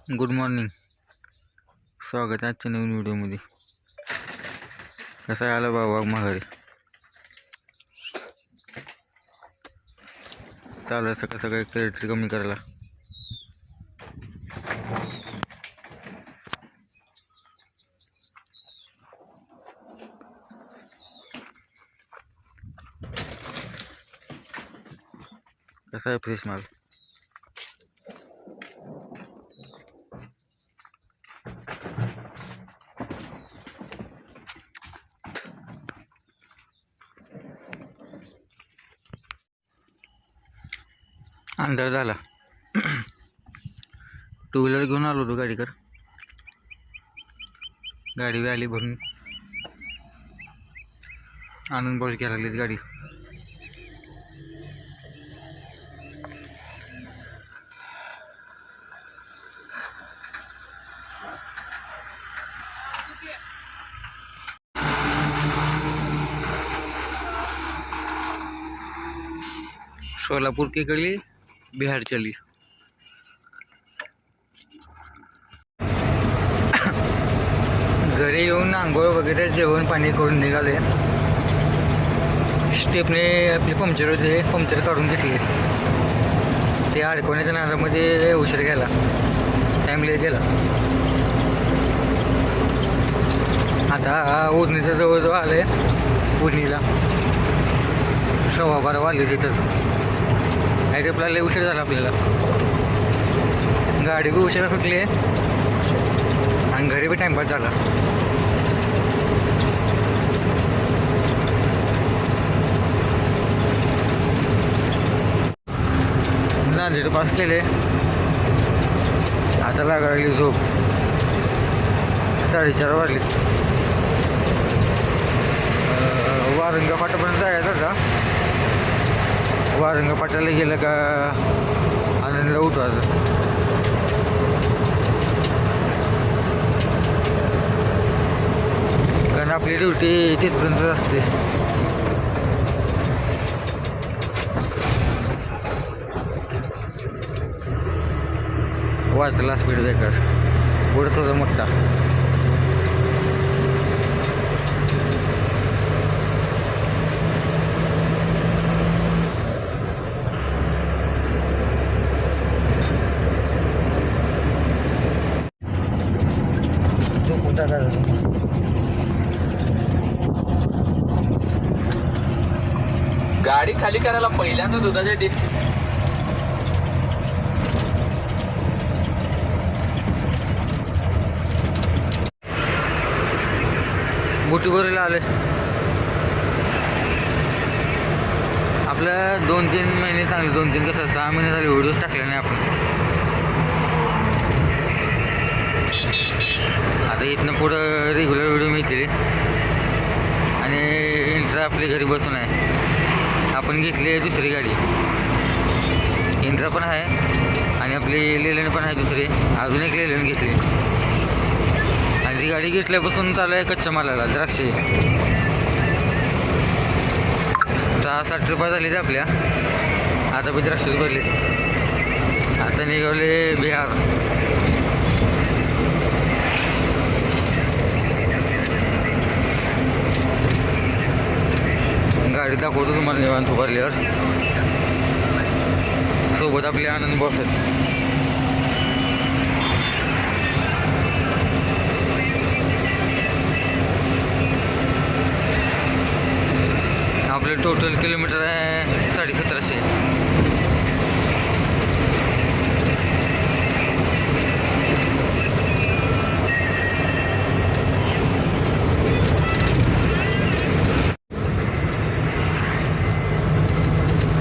Good morning. स्वागत आहे आजच्या नवीन व्हिडिओमध्ये. कसा आला बाबा माघारी? चालू आहे सकाळ सकाळी क्रेडिट कमी करायला. कसा आहे फ्रेश माल? अंधार झाला. टू व्हीलर घेऊन आलो होतो गाडीकर. गाडी बी आली भरून. आनंद बॉल घ्यायला लागली गाडी. सोलापुर की गली बिहार चली. घरी येऊन आंघोळ वगैरे जेवण पाणी करून निघाले. स्टेपने आपले पंक्चर होते, पंक्चर काढून घेतले. ते अडकवण्याच्या नादामध्ये उशीर गेला, टाईम लेट गेला. आता उडणीच्या जवळजवळ आले. उडणीला 12:15 वाजले. तिथंच ॲडपला लय उशीर झाला आपल्याला. गाडी बी उशिरा सुटली आणि घरी बी टाईमपास झाला. नांदेड पास केले. आता लागली झोप. 4:30 वाजले. वारंगा फाट्यापर्यंत जायचं का? वारंगा फाट्याला गेलं का आनंदला उठवायचं. कारण आपली ड्युटी तिथपर्यंत असते. वाचला स्पीड ब्रेकर उडत होता मोठा. गाडी खाली करायला पहिल्यांदा दुधाच्या टीप बुटीबोरीला आले. आपलं 2-3 महिने चांगले, 2-3 कसं 6 महिने झाले व्हिडिओज टाकले नाही आपण. आता इथनं पुढं रेग्युलर व्हिडिओ मिळतील. आणि इंट्रा आपली घरी बसून आहे. आपण घेतली दुसरी गाडी. इंट्रा पण आहे आणि आपली लेलन पण आहे दुसरी. अजून एक लेलन घेतली. आणि ती गाडी घेतल्यापासून चालू आहे कच्च्या मालाला द्राक्षे. 6-7 रुपये झाले ते आपल्या. आता बी द्राक्षे भरले. आता निघाले बिहार. गाडी दाखवतो तुम्हाला निवांत उभारल्यावर. सोबत आपले आनंद बॉस आहेत. आपले टोटल किलोमीटर आहे 1750.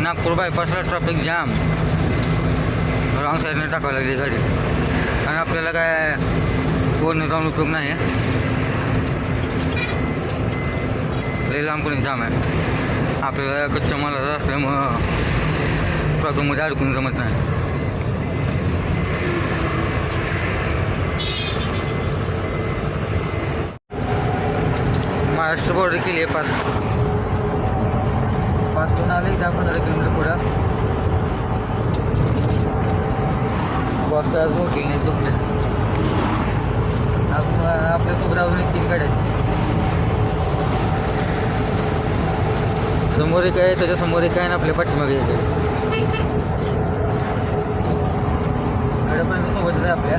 नागपूर बायपासला ट्रॅफिक जाम. रॉंग साईडने टाकावं लागली गाडी. आणि आपल्याला काय वरनं जाऊन उपयोग नाही. लई लांबपर्यंत जाम आहे. आपल्याला कच्च्या मालाचा असल्यामुळं ट्रॅफिकमध्ये अडकून जमत नाही. महाराष्ट्र बॉर्डर केली आहे पास. पासून आले 10-15 किलोमीटर पुढं. बस आज वोटिंग नाही झोपले. आपल्यासोबत अजून 3 गाड्या आहेत. समोर एक आहे, त्याच्यासमोर एक आहे, आणि आपल्या पाठीमागे एक आहे. गाड्यापर्यंत सोबतच आहे आपल्या.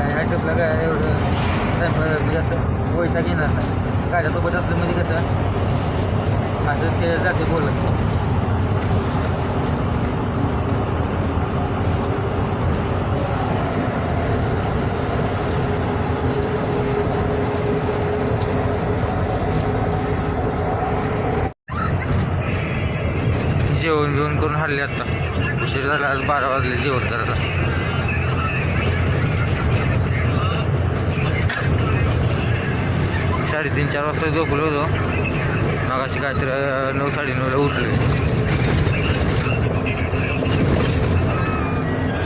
ह्या ट्रिपला काय एवढं म्हणजे असं पैसा घेणार नाही. गाड्यासोबत असलं म्हणजे कसं असं ते जाते बोलत. जेवण बिवण करून हल्ले आता. उशीर झाला, आज 12 वाजले जेवण करायला. 3:30-4 वाजता झोपलो होतो. मग अशी काहीतरी 9-9:30ला उठले.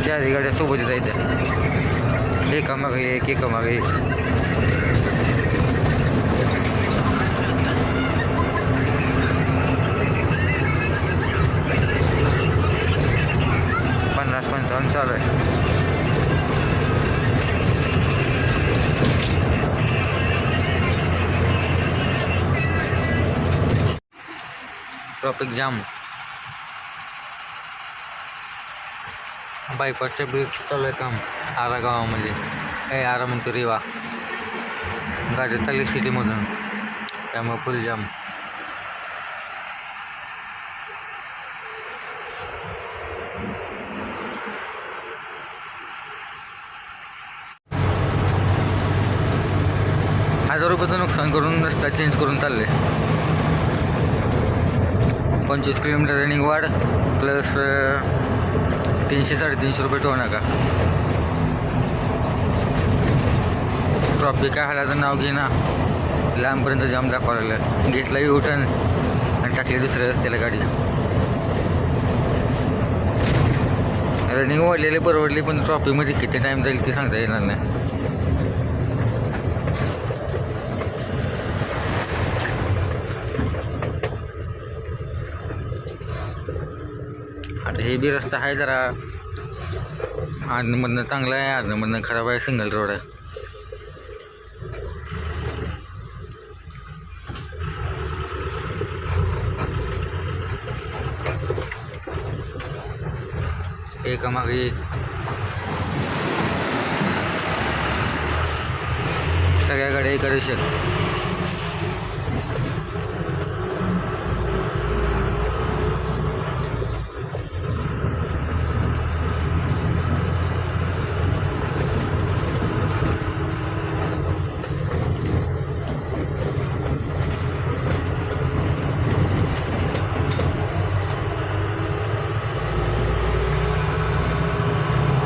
4 गाड्या सोबतच जायच्या, एकामागे एक एकामागे एक. चालू आहे. Traffic jam. बायपासच्या ब्रिज चालू आहे काम आरा गावामध्ये. आरा म्हणतो रेवा. गाडी चालली सिटीमधून, त्यामुळे फुल जाम. ₹1000 नुकसान करून रस्ता चेंज करून चालले. 25 किलोमीटर रनिंग वाढ प्लस 300-350 रुपये टोल नका. ट्रॉफिक काय हालाचं नाव घेना, लांबपर्यंत जाम दाखवायला लागलं. घेतला U-टर्न आणि टाकली दुसऱ्या रस्त्याला गाडी. रनिंग वाढलेले परवडली, पण ट्रॉफिकमध्ये किती टाईम जाईल ते सांगता येणार नाही. आता हे बी रस्ता आहे जरा आदनमधनं चांगला आहे, आदनमधनं खराब आहे. सिंगल रोड आहे. एकामागे एक. सगळ्या गाड्या एका रेषेत.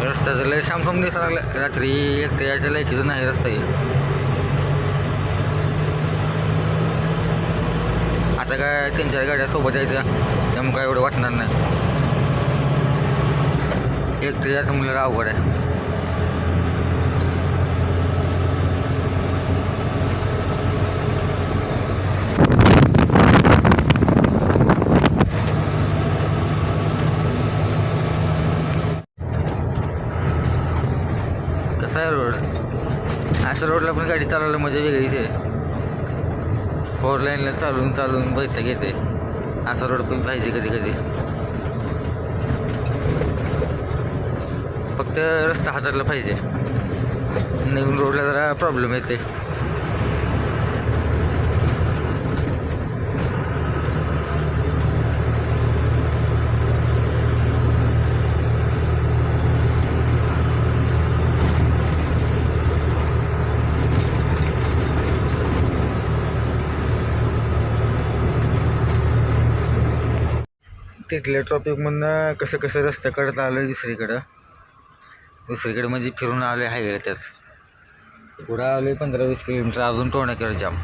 रस्त्याचं लय सामसाम दिसायला लागलं. रात्री एकट्या यायच्या लायकीचं नाही रस्ता आहे. आता काय 3-4 गाड्या सोबत यायच्या, त्यामुळे काय एवढं वाटणार नाही. एकटं यायचं म्हणलं अवघड आहे. कसा आहे रोड? अशा रोडला पण गाडी चालवायला मजा वेगळीच आहे. 4 लाईनला चालून चालून बैठक घेते. असा रोड पण पाहिजे कधी कधी. फक्त रस्ता हाताळला पाहिजे. नवीन रोडला जरा प्रॉब्लेम येते. तिथल्या ट्रॉफिकमधनं कसं कसं रस्ता काढत आलो आहे दुसरीकडे म्हणजे फिरून आलो आहे हायवे. त्याच पुढं आलो आहे 15-20 किलोमीटर, अजून टोळण्याकडे जाम.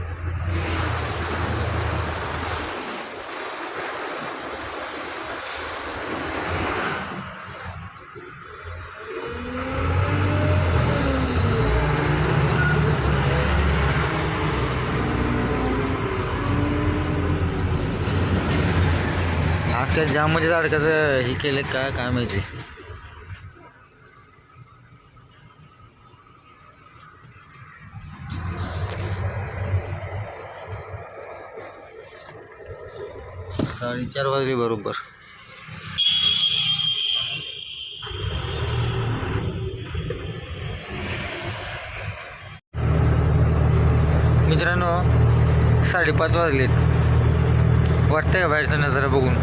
आज काय जाममध्ये अडकायचं हे केलं काय माहिती. 4:30 वाजले बरोबर. मित्रांनो 5:30 वाजलेत. वाटतंय का बाहेरचा नजारा बघून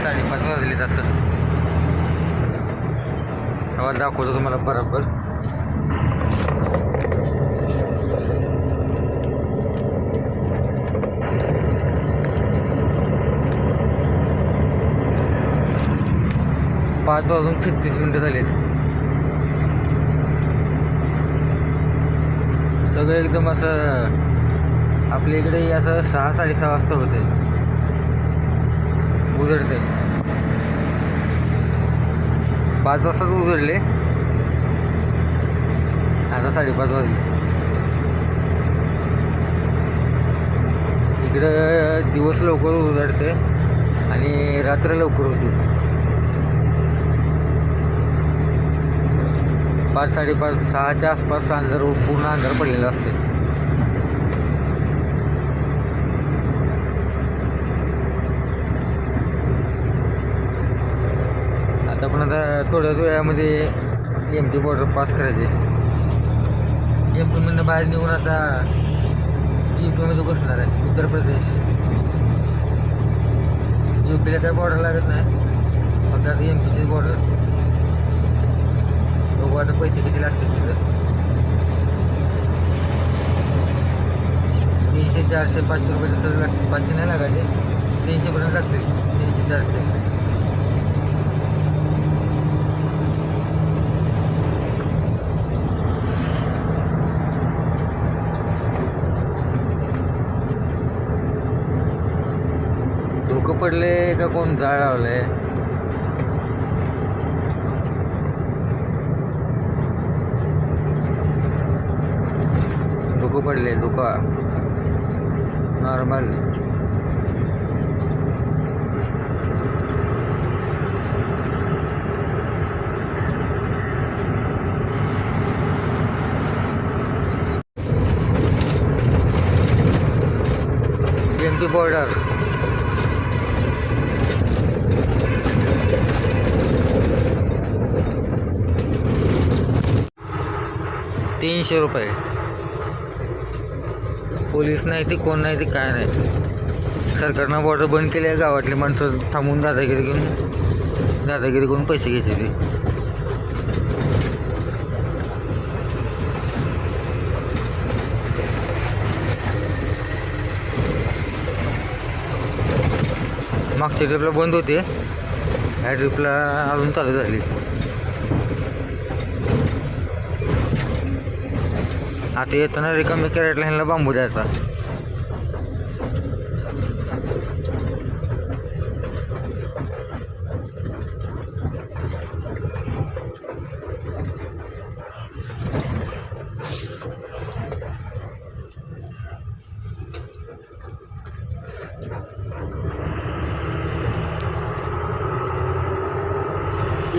5:30 वाजलेत असं. आवाज दाखवतो तुम्हाला बरोबर. पाच वाजून 36 मिनिटं झालेत. सगळं एकदम असं आपल्या इकडे असं 6-6:30 वाजता होते, उजळते. 5 वाजताच उजळले, आता 5:30 वाजले. इकडं दिवस लवकर उजळते आणि रात्र लवकर होते. 5-5:30 6च्या आसपास अंधार, पूर्ण अंधार पडलेला असते. आता पण आता थोड्याच वेळामध्ये MP बॉर्डर पास करायचे. MP मधनं बाहेर निघून आता UP मध्ये घुसणार आहे, उत्तर प्रदेश. UPला काय बॉर्डर लागत नाही, फक्त आता MPचीच बॉर्डर. बघू आता पैसे किती लागतील तिथं. 300, 400, 500 रुपये तसं लागतील. 500 नाही लागायचे, 300 पर्यंत लागतील. 300, 400. धोकं पडले का कोण जाळ लावलंय. धोकं पडले, धोका नॉर्मल. MP border. ₹300. पोलीस नाही ते कोण नाही ते काय नाही. सरकारनं बॉर्डर बंद केली आहे. गावातली माणसं थांबून दादागिरी करून पैसे घ्यायचे ते. मागच्या ट्रिपला बंद होते, ह्या ट्रिपला अजून चालू झाली. आता येताना रिकामी कॅरेटला ह्यांना बांबू द्यायचा.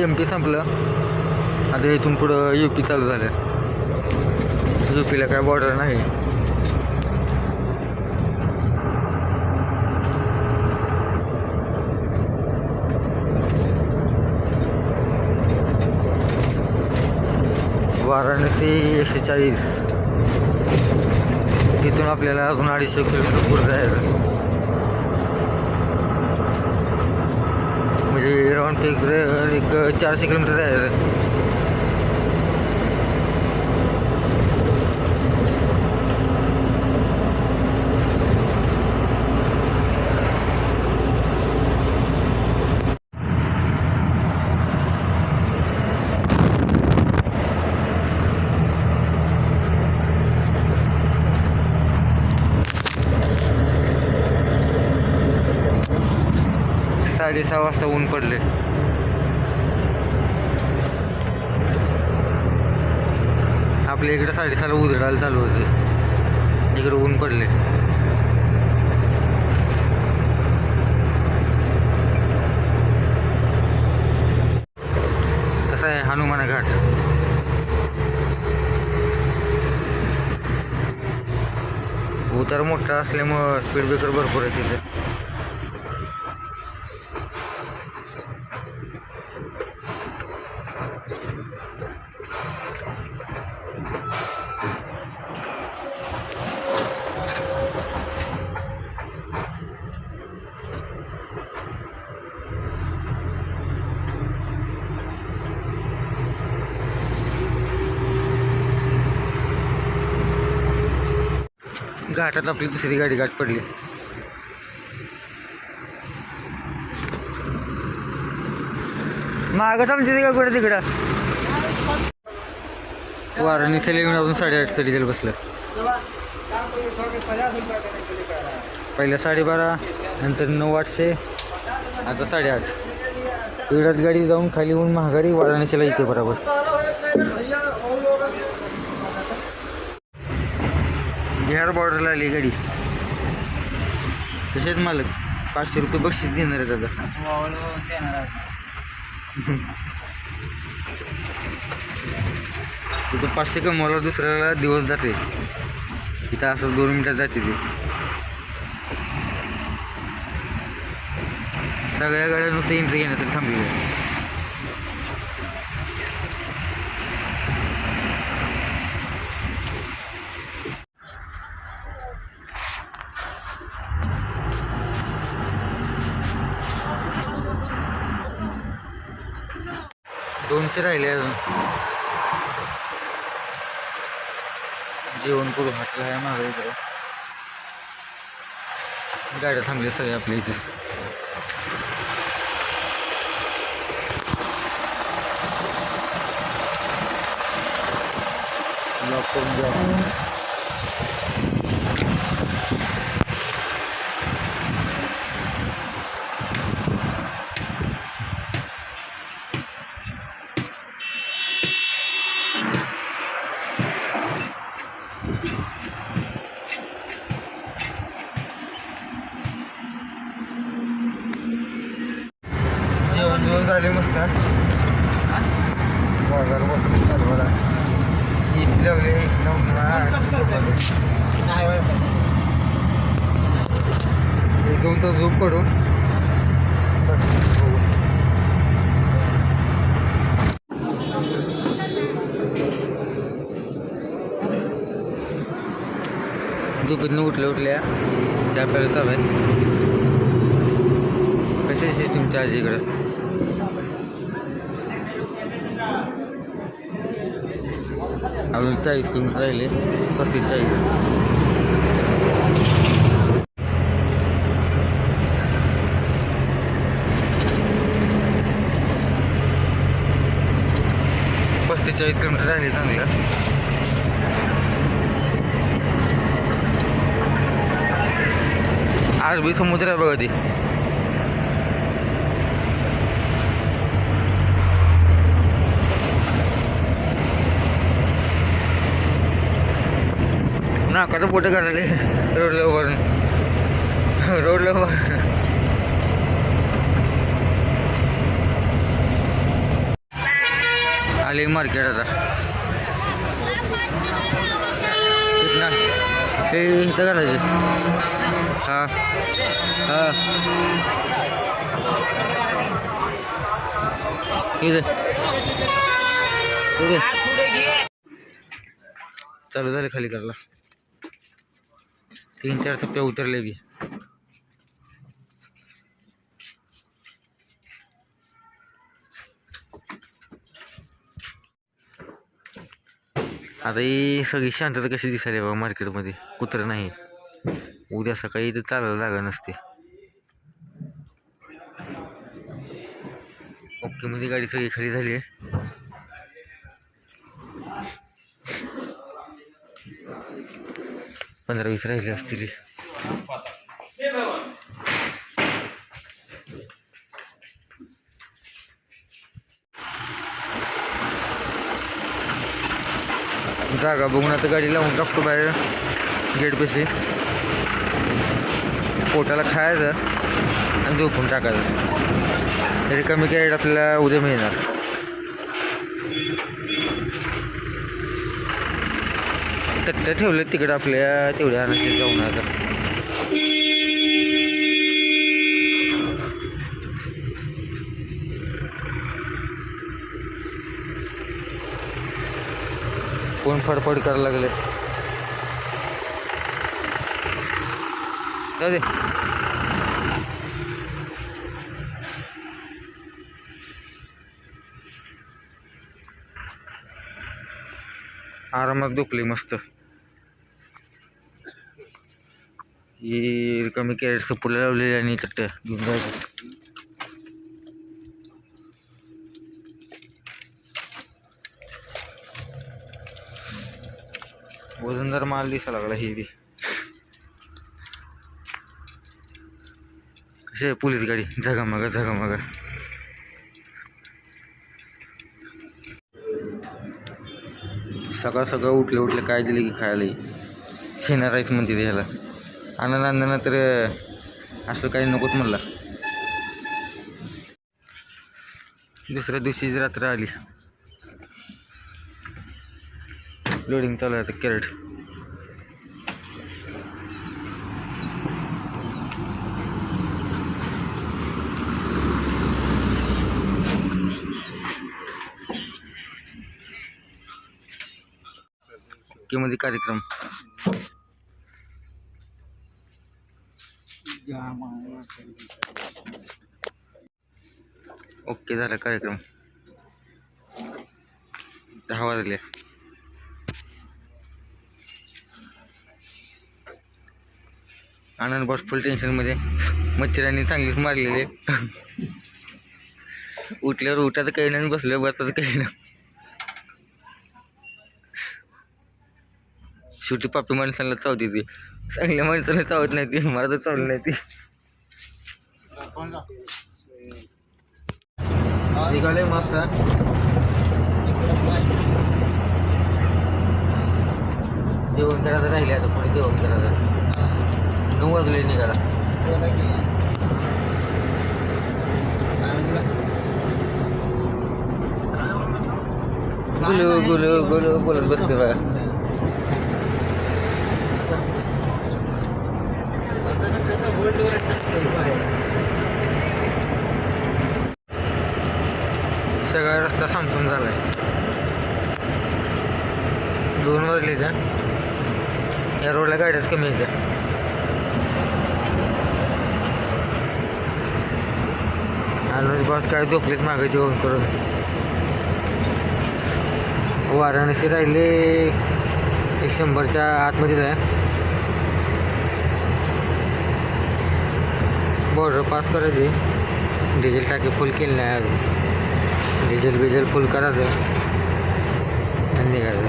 MP संपलं, आता इथून पुढं UP चालू झालं. UPला काय बॉर्डर नाही. वाराणसी 140. तिथून आपल्याला अजून 250 किलोमीटर पुढे जायचं. म्हणजे राऊंड फिगर एक 400 किलोमीटर जायचं. साडे 6 वाजता ऊन पडले. आपल्या इकडे 6:30 उजडायला चालू होते, इकडे ऊन पडले. कसा आहे हनुमान घाट. उतार मोठा असल्यामुळं स्पीड ब्रेकर भरपूर आहे तिथे. घाटात आपली दुसरी गाडी गाठ पडली. मागत आमची का कुठे तिकडं वाराणसी सेलिंग अजून 8:30 तरी त्याला बसलं. पहिल्या 12:30 नंतर 9:08 आता 8:30 एवढ्यात गाडी जाऊन खाली होऊन महागारी वाराणसीला इथे बरोबर. बिहार बॉर्डरला आली गाडी. कशात मालक 500 रुपये बक्षीस देणार आहे दादा. तिथं 500 कमवायला दुसऱ्याला दिवस जाते. इथं असं 2 मिनिटात जाते ती. सगळ्या गाड्या नुसतं एंट्री घेण्यासाठी थांबलेली आहे. दोनशे राहिले अजून. जेवण करू हॉटेल आहे मागे इकडे. गाड्या थांबल्या सगळ्या आपल्या इथेच. लॉक करून द्या. जेवण झाले मस्त. बाजार बसून चालवायला इथे लावले. एक 2 तास झोप पडून झोपेतनं उठल्या चहा प्यायला चालू आहे. कशी आहे सिस्टीम चहाची इकडं. अजून 40 किलोमीटर राहिले. 35-40. किलोमीटर राहिले चांगलं. अरबी समुद्र आहे बघा ती. नाकाचं पोटं काढायला रोडला उभारून. रोडला उभा आले मार्केट आता. ना हे इथं करायचे. हां हां इथे चालू झाले खाली करायला. 3-4 टप्प्या उतरले की. आता ही सगळी शांतता कशी दिसायली बघा मार्केटमध्ये. कुत्रं नाही. उद्या सकाळी इथं चालायला जागा नसते. ओके मध्ये गाडी सगळी खाली झाली आहे. पंधरा 20 राहिले असतील. जागा बघून आता गाडी लावून टाकतो बाहेर गेटपाशी. पोटाला खायचं आणि झोपून टाकायचं. रिकामी कॅरेट आपल्याला उद्या मिळणार. तट्ट्या ठेवले तिकडं आपल्या तेवढ्या आणायचे जाऊन. आता कोण फडफड करायला लागले. जाऊ आरामात झोपली मस्त. ही रिकामी कॅरेट सपोला लावलेली आणि इकडं घेऊन जायचं. वजनदार माल दिसा लागला ही बी. कशी आहे पोलीस गाडी झगामगा झगामगा. सकाळ सकाळ उठले काय दिले की खायला शेणार राईस म्हणते ह्याला. आनंदानं तर असं काही नकोच म्हणला. दुसऱ्या दिवशीच रात्र आली. लोडिंग चालू आहे आता कॅरेट. मध्ये कार्यक्रम ओके झाला कार्यक्रम. 10 वाजले. आनंद बॉस फुल टेन्शनमध्ये. मच्छरांनी चांगलीच मारलेले. उठल्यावर उठायचं काही नाही, बसल्यावर बसायचं काही नाही. शेवटी पापी माणसाला चावते ती, चांगल्या माणसाला चावत नाही ती. मला तर चावलं नाही ती. निघाले मस्त. जेवण करायचं राहिले आता, पुढे जेवण करायचं. 9 वाजले निघाला. गुलू गुलू गुलू बोलत बसते बघा. सगळा रस्ता संपून झालाय. 2 वाजले का या रोडला गाड्याच कमी येत्या. अनुज बॉस काय झोपलेत मागे जेवण करून. वाराणसी राहिले 100च्या आतमध्ये आहे. बॉर्डर पास करायची. डिझेल टाकी फुल केली नाही अजून. डिझेल फुल करायचं आणि निघायचं.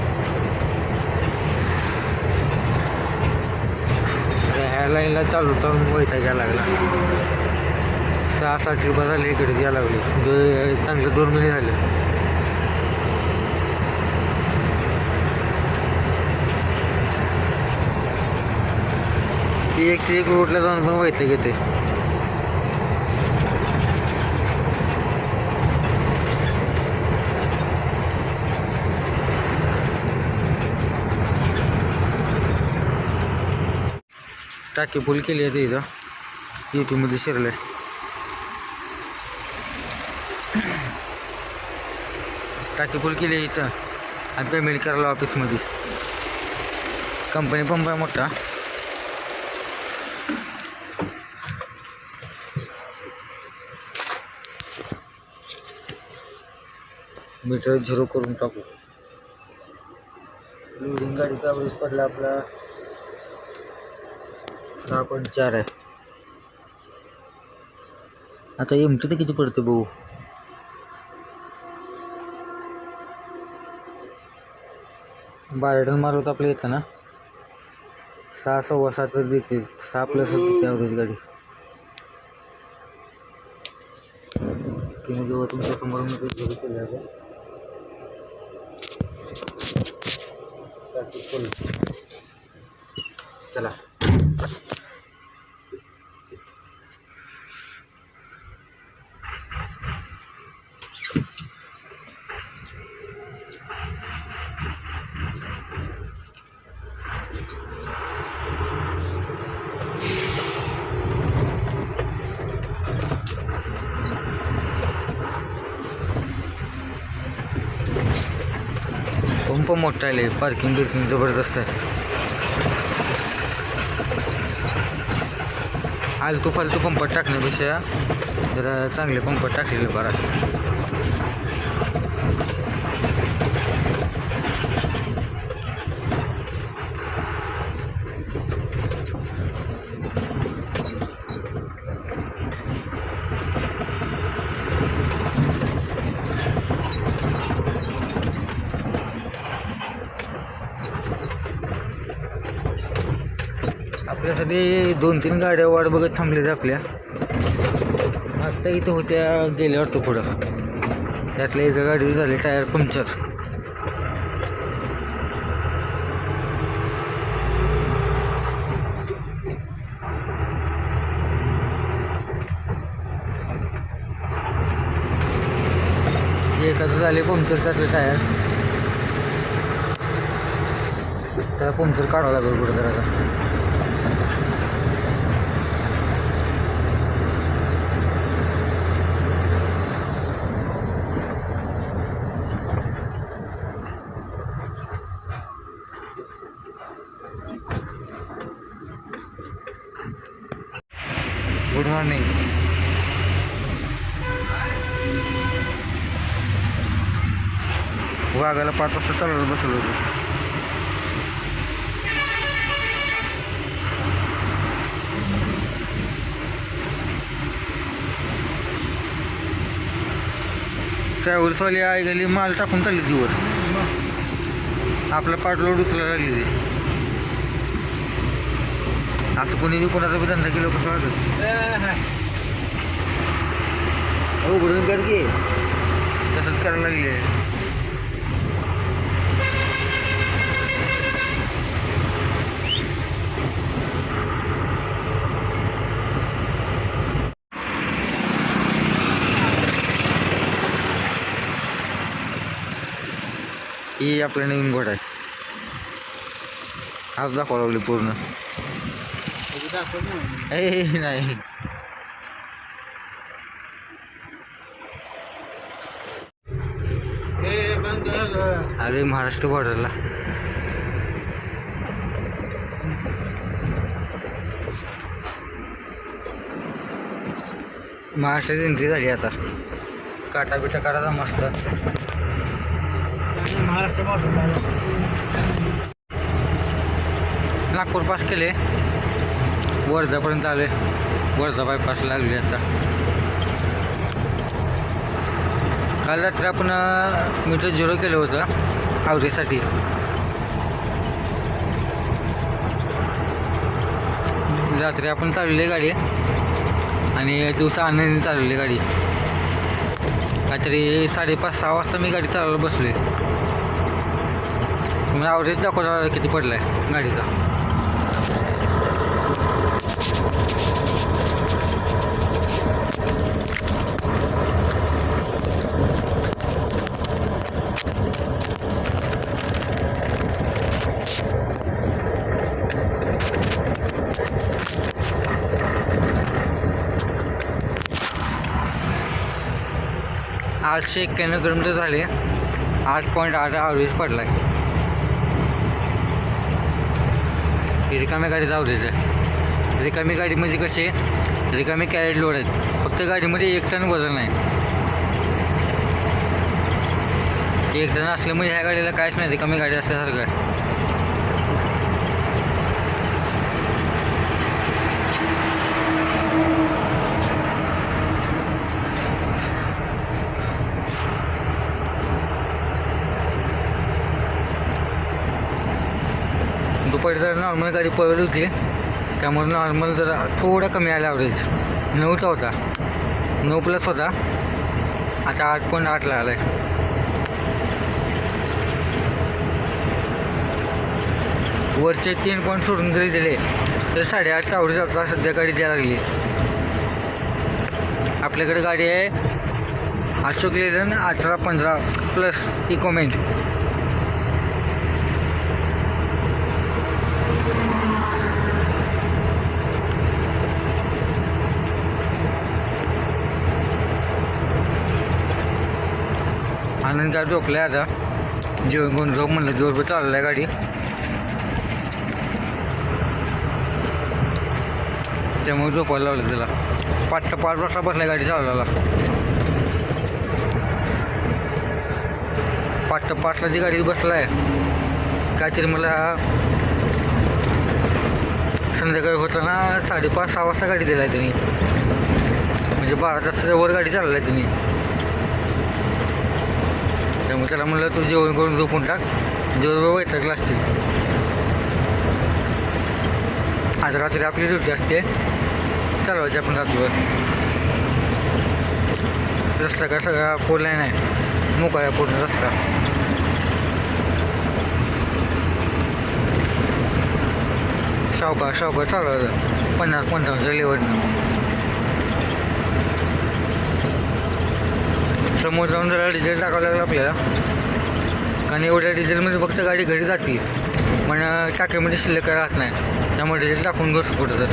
ह्या लाईनला चालू वैता घ्यायला लागला. 6-7 रुपये झाले इकडे द्यायला लागली. चांगले 2 महिने झाले. ती एक रोडला जाऊन पण वैता घेते. टाकी फुल केली आहे इथं. यूपीमध्ये शिरलं आहे. टाकी फुल केली आहे इथं आणि पेमेंट करायला ऑफिसमध्ये. कंपनी पंप आहे मोठा. मीटर 0 करून टाकू. लोडिंग गाडीचा ॲव्हरेज पडला आपला 6.4 आहे. आता एमटी तर किती पडते भाऊ. बारा मारवत आपलं येतं ना. 6 सव्वा 7 देते. 6+ होती ॲव्हरेज गाडी. किंवा जेव्हा तुमच्या समोर मी सुरू केलं आहे चला. पंप मोठा आहे. पार्किंग बिर्किंग जबरदस्त आहे. फालतू पंपात टाकण्यापेक्षा जरा चांगले पंपात टाकलेले बरा. आपल्यासाठी 2-3 गाड्या वाट बघत थांबल्या आपल्या. आत्ता इथं होत्या गेल्या वाटतं पुढं. त्यातल्या एका गाडीवर झाले टायर पंक्चर. एखादं झाले पंक्चर त्यातले टायर. त्याला पंक्चर काढावं लागेल कुठं करायचा. Good morning. वाघाला 5 वाजता चालवलं बसलो होतो. ट्रॅव्हल्सवाली आई गेली माल टाकून चालली ती वर. आपला पाठलोड उचलायला लागली ती. असं कोणी बी कोणाचा बी धंदा केलं कसं वाटत. उघडून कर की तसंच करायला लागले. ही आपल्या नवीन घोडा आहे. आज दाखवा लागली पूर्ण. नाही अरे महाराष्ट्र बॉर्डरला. महाराष्ट्राची एंट्री झाली आता. काटा बिटा काढायचा मस्त. महाराष्ट्र बॉर्डर नागपूर पास केले. वर्धापर्यंत आले. वर्धा बायपास लागली आता. काल रात्री आपण मीटर 0 केलं होतं आवरेसाठी. रात्री आपण चालवली गाडी आणि दिवसा आनंदी चालवली गाडी. काहीतरी 5:30-6 वाजता मी गाडी चालवायला बसले. मग आवरेज दाखवता किती पडला आहे गाडीचा. आठशे 91 किलोमीटर झाले. 8.8 ॲव्हरेज पडला आहे. रिकाम्या गाडीचा ॲव्हरेज आहे. रिकामी गाडीमध्ये कसे रिकामी कॅरेट लोड आहेत. फक्त गाडीमध्ये 1 टन वजन आहे. 1 टन असल्यामुळे ह्या गाडीला काहीच नाही. रिकामी गाडी असल्यासारखं आहे. दुपारी जरा नॉर्मल गाडी पळवली होती त्यामुळे नॉर्मल जरा थोडा कमी आला ॲव्हरेज. 9चा होता. 9+ होता. आता 8.8ला आला आहे. वरचे 3 पॉईंट सोडून जरी दिले तर 8.5चा ॲव्हरेज आता सध्या गाडी द्यायला लागली. आपल्याकडे गाडी आहे अशोक लेलंड 1815 प्लस इकोमेंट. आनंद गाडी झोपल्या आता. जेवण कोण झोप म्हणलं जोरभर चाललं आहे गाडी. त्यामुळे झोपायला लावलं त्याला. 5 वाजता बसला गाडी चालवायला. 5:05ला जी गाडी बसला आहे काहीतरी मला संध्याकाळी होताना 5:30-6 वाजता गाडी दिला आहे त्यांनी. म्हणजे 12 तासाच्या वर गाडी चालवली आहे त्यांनी. त्यामुळे त्याला म्हणलं तू जेवण करून झोपून टाक. जेवण वैतागला असतील. आज रात्री आपली ड्युटी असते चालवायची आपण रात्रभर. रस्ता का सगळा पोल नाही मोकळा आहे पूर्ण रस्ता. सावकाश चालवायचं 50-55 लेवलनं. समोर जाऊन जरा डिझेल टाकावं लागलं आपल्याला, कारण एवढ्या डिझेलमध्ये फक्त गाडी घरी जाते पण टाक्यामध्ये शिल्लक राहत नाही, त्यामुळे डिझेल टाकून घरचं कुठं तर.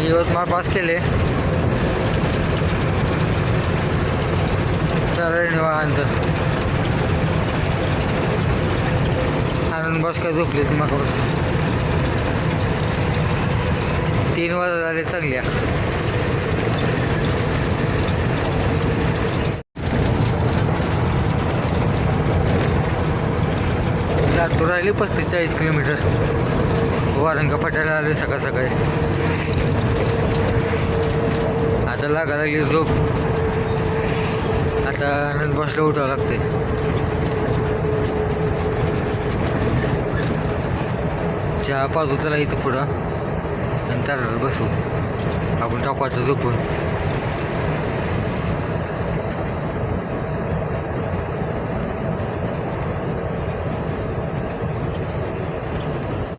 यवतमाळ पास केले चालेल निवांत. आनंद बस काय झोपले तुम्हाला 3 वाजता झाले चांगल्या. लातूर राहिली 35-40 किलोमीटर. वारंगा फाट्याला आले सकाळ सकाळी. आता लागा लागली झोप. आता आनंद बसला उठावं लागते. चहा पाजू त्याला इथं पुढं नंतर बसू आपण टाकू आता झोपून.